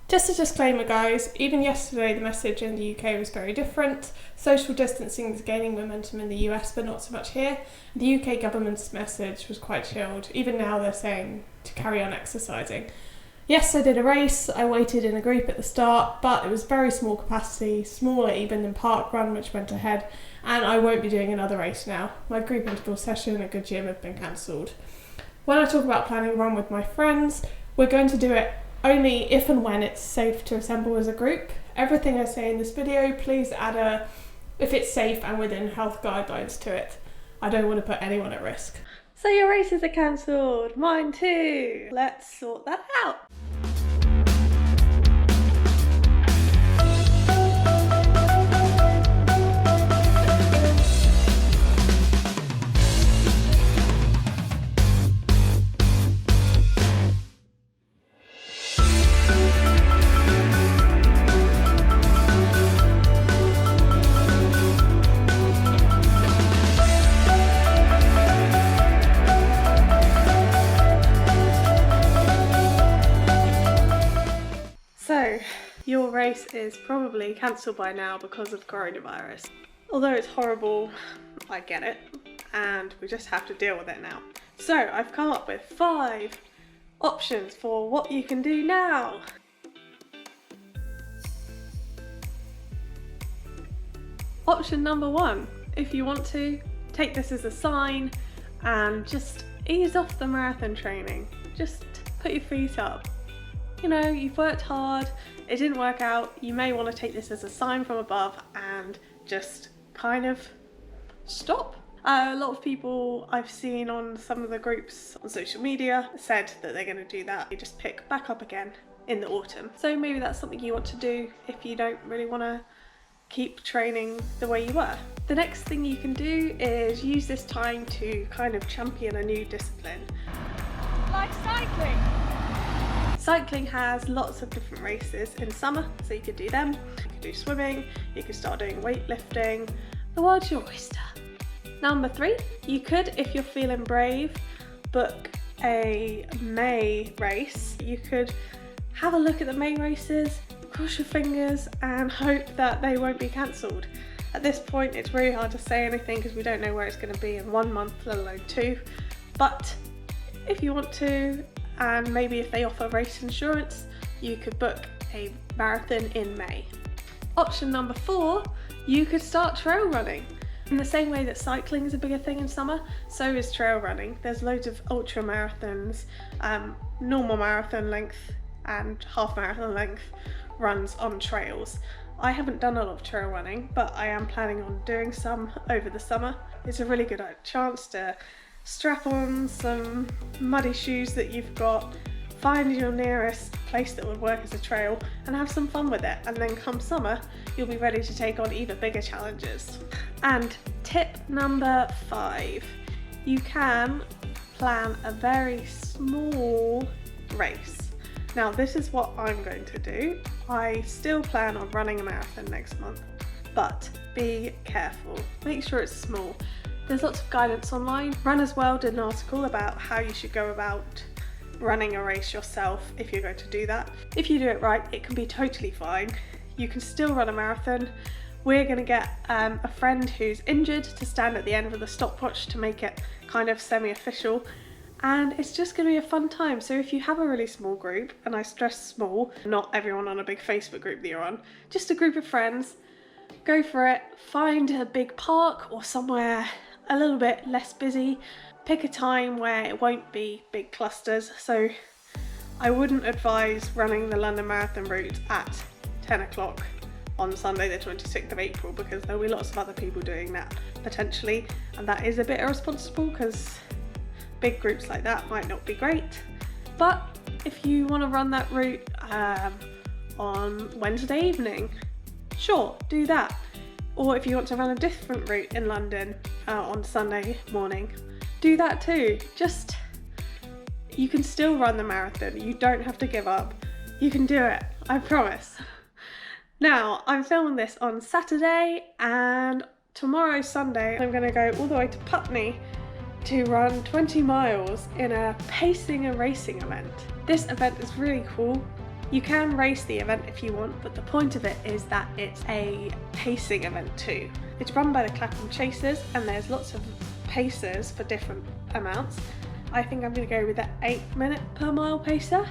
Just a disclaimer guys, even yesterday the message in the UK was very different. Social distancing is gaining momentum in the US but not so much here. The UK government's message was quite chilled. Even now they're saying to carry on exercising. Yes, I did a race, I waited in a group at the start, but it was very small capacity, smaller even than Park Run, which went ahead, and I won't be doing another race now. My group interval session at Good Gym have been cancelled. When I talk about planning a run with my friends, we're going to do it only if and when it's safe to assemble as a group. Everything I say in this video, please add a if it's safe and within health guidelines to it. I don't want to put anyone at risk. So your races are cancelled, mine too. Let's sort that out. So, your race is probably cancelled by now because of coronavirus. Although it's horrible, I get it, and we just have to deal with it now. So, I've come up with 5 options for what you can do now. Option number 1, if you want to, take this as a sign and just ease off the marathon training. Just put your feet up. You know, you've worked hard, it didn't work out, you may want to take this as a sign from above and just kind of stop. A lot of people I've seen on some of the groups on social media said that they're going to do that. You just pick back up again in the autumn. So maybe that's something you want to do if you don't really want to keep training the way you were. The next thing you can do is use this time to kind of champion a new discipline. Like cycling! Cycling has lots of different races in summer, so you could do them. You could do swimming, you could start doing weightlifting. The world's your oyster. Number 3, you could, if you're feeling brave, book a May race. You could have a look at the May races, cross your fingers and hope that they won't be cancelled. At this point it's really hard to say anything because we don't know where it's going to be in 1 month, let alone 2. But if you want to, and maybe if they offer race insurance, you could book a marathon in May. Option number 4, you could start trail running. In the same way that cycling is a bigger thing in summer, so is trail running. There's loads of ultra marathons, normal marathon length and half marathon length runs on trails. I haven't done a lot of trail running, but I am planning on doing some over the summer. It's a really good chance to strap on some muddy shoes that you've got, find your nearest place that would work as a trail and have some fun with it, and then come summer you'll be ready to take on even bigger challenges. And tip number 5, you can plan a very small race. Now this is what I'm going to do. I still plan on running a marathon next month, but be careful, make sure it's small. There's lots of guidance online. Runner's World did an article about how you should go about running a race yourself if you're going to do that. If you do it right, it can be totally fine. You can still run a marathon. We're going to get a friend who's injured to stand at the end of the stopwatch to make it kind of semi-official. And it's just going to be a fun time. So if you have a really small group, and I stress small, not everyone on a big Facebook group that you're on, just a group of friends, go for it. Find a big park or somewhere a little bit less busy. Pick a time where it won't be big clusters. So I wouldn't advise running the London Marathon route at 10 o'clock on Sunday the 26th of April because there'll be lots of other people doing that potentially, and that is a bit irresponsible because big groups like that might not be great. But if you want to run that route on Wednesday evening, sure, do that. Or if you want to run a different route in London on Sunday morning, do that too. Just, you can still run the marathon. You don't have to give up. You can do it, I promise. Now, I'm filming this on Saturday, and tomorrow, Sunday, I'm going to go all the way to Putney to run 20 miles in a pacing and racing event. This event is really cool. You can race the event if you want, but the point of it is that it's a pacing event too. It's run by the Clapham Chasers and there's lots of pacers for different amounts. I think I'm going to go with the 8-minute per mile pacer,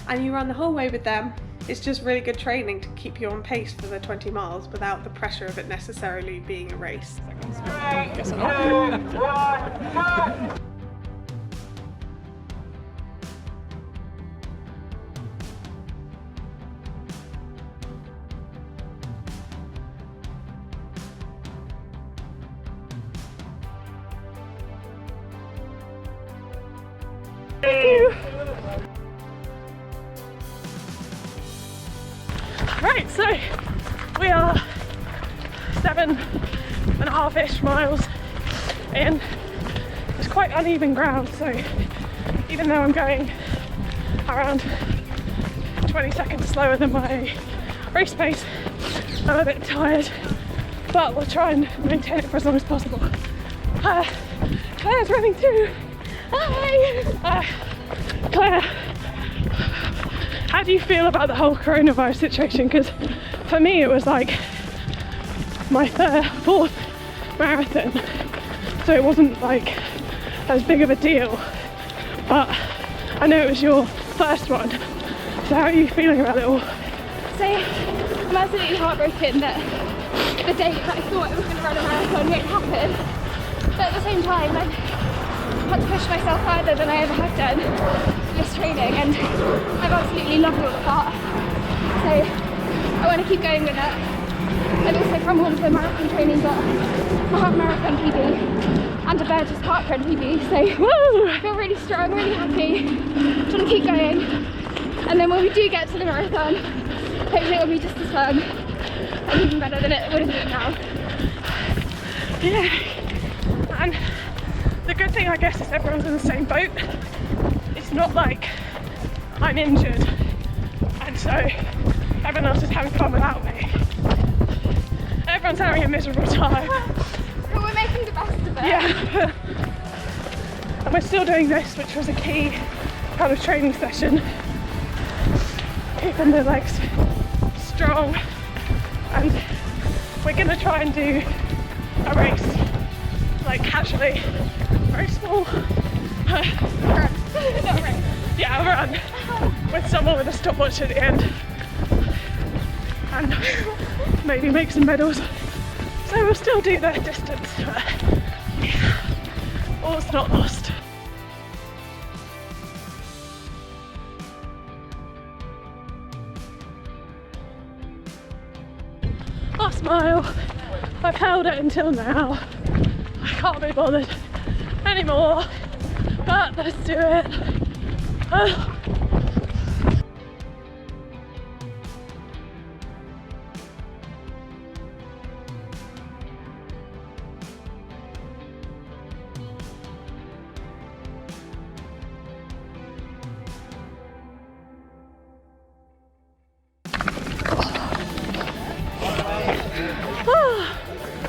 and you run the whole way with them. It's just really good training to keep you on pace for the 20 miles without the pressure of it necessarily being a race. Right, so we are 7.5-ish miles in. It's quite uneven ground, so even though I'm going around 20 seconds slower than my race pace, I'm a bit tired, but we'll try and maintain it for as long as possible. Claire's running too. Hi! Claire, how do you feel about the whole coronavirus situation? Because for me it was like my fourth marathon, so it wasn't like as big of a deal, but I know it was your first one, so how are you feeling about it all? So I'm absolutely heartbroken that the day that I thought I was going to run a marathon won't happen, but at the same time I had to push myself further than I ever have done this training, and I've absolutely loved all of that, so I want to keep going with it. I've also come on to the marathon training, got a half marathon PB and a Burgess parkrun PB, so woo, I feel really strong, really happy, just want to keep going, and then when we do get to the marathon, hopefully it will be just as fun and even better than it would have been now. Yeah, and the good thing I guess is everyone's in the same boat. It's not like I'm injured and so everyone else is having fun without me. Everyone's having a miserable time. But we're making the best of it. Yeah. And we're still doing this, which was a key kind of training session. Keeping the legs strong, and we're gonna try and do a race, like casually, very small. Run. Not race. Yeah, a run with someone with a stopwatch at the end, and maybe make some medals. So we'll still do the distance, but yeah, all's not lost. Last mile, I've held it until now. I can't be bothered anymore, but let's do it.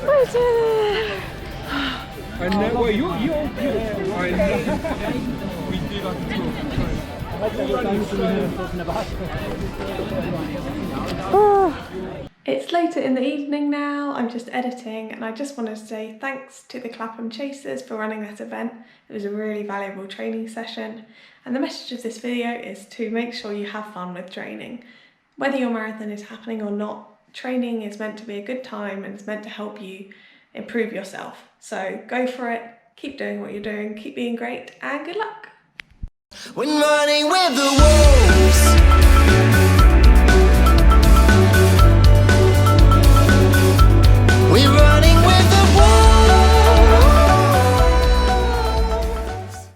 We did it! I know. Well, you. I know. We did on the tour. It's later in the evening now, I'm just editing, and I just wanted to say thanks to the Clapham Chasers for running this event. It was a really valuable training session, and the message of this video is to make sure you have fun with training. Whether your marathon is happening or not, training is meant to be a good time and it's meant to help you improve yourself. So go for it, keep doing what you're doing, keep being great, and good luck. When running with the